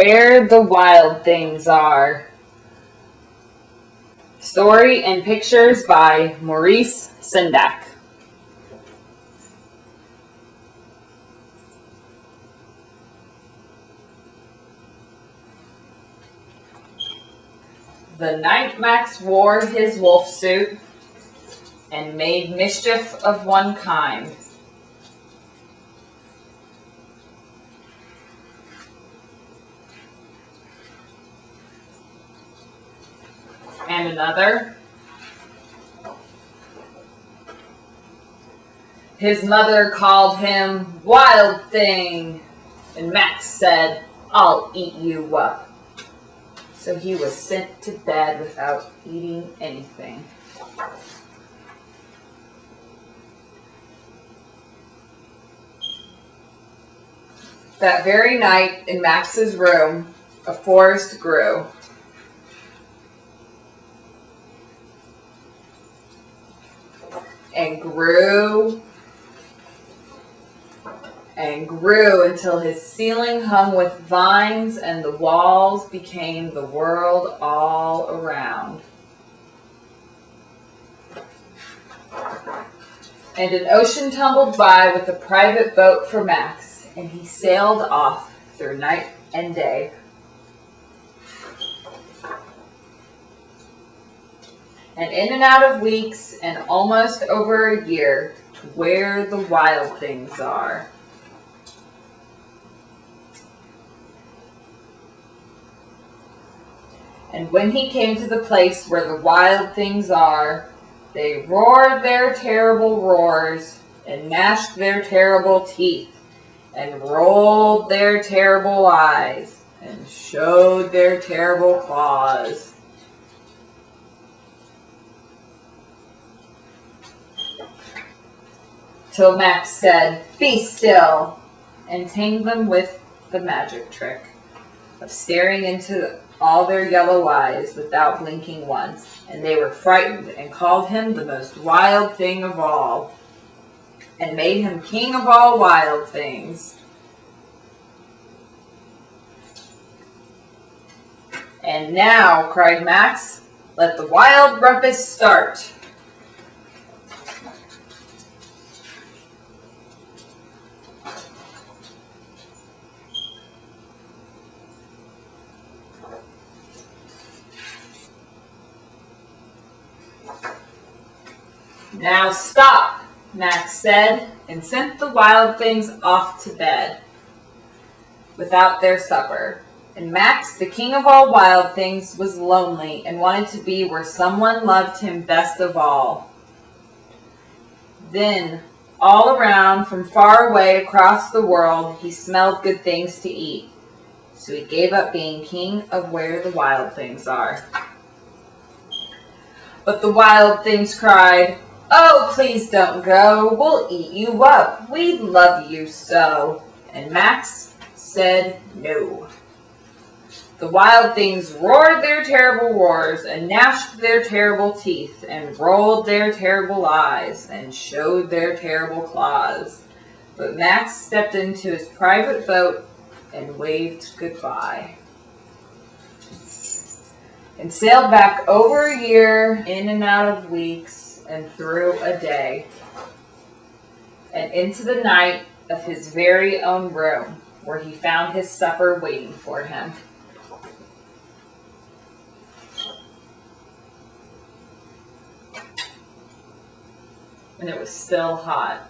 Where the Wild Things Are. Story and pictures by Maurice Sendak. The night Max wore his wolf suit and made mischief of one kind. And another. His mother called him Wild Thing, and Max said, "I'll eat you up." So he was sent to bed without eating anything. That very night in Max's room, a forest grew. And grew and grew until his ceiling hung with vines and the walls became the world all around. And an ocean tumbled by with a private boat for Max, and he sailed off through night and day. And in and out of weeks and almost over a year to where the wild things are. And when he came to the place where the wild things are, they roared their terrible roars and gnashed their terrible teeth and rolled their terrible eyes and showed their terrible claws. Till Max said, "Be still," and tamed them with the magic trick of staring into all their yellow eyes without blinking once, and they were frightened and called him the most wild thing of all, and made him king of all wild things. "And now," cried Max, "let the wild rumpus start." "Now stop," Max said, and sent the wild things off to bed without their supper. And Max, the king of all wild things, was lonely and wanted to be where someone loved him best of all. Then, all around, from far away across the world, he smelled good things to eat. So he gave up being king of where the wild things are. But the wild things cried, "Oh, please don't go. We'll eat you up. We love you so." And Max said no. The wild things roared their terrible roars and gnashed their terrible teeth and rolled their terrible eyes and showed their terrible claws. But Max stepped into his private boat and waved goodbye. And sailed back over a year, in and out of weeks, and through a day, and into the night of his very own room, where he found his supper waiting for him. And it was still hot.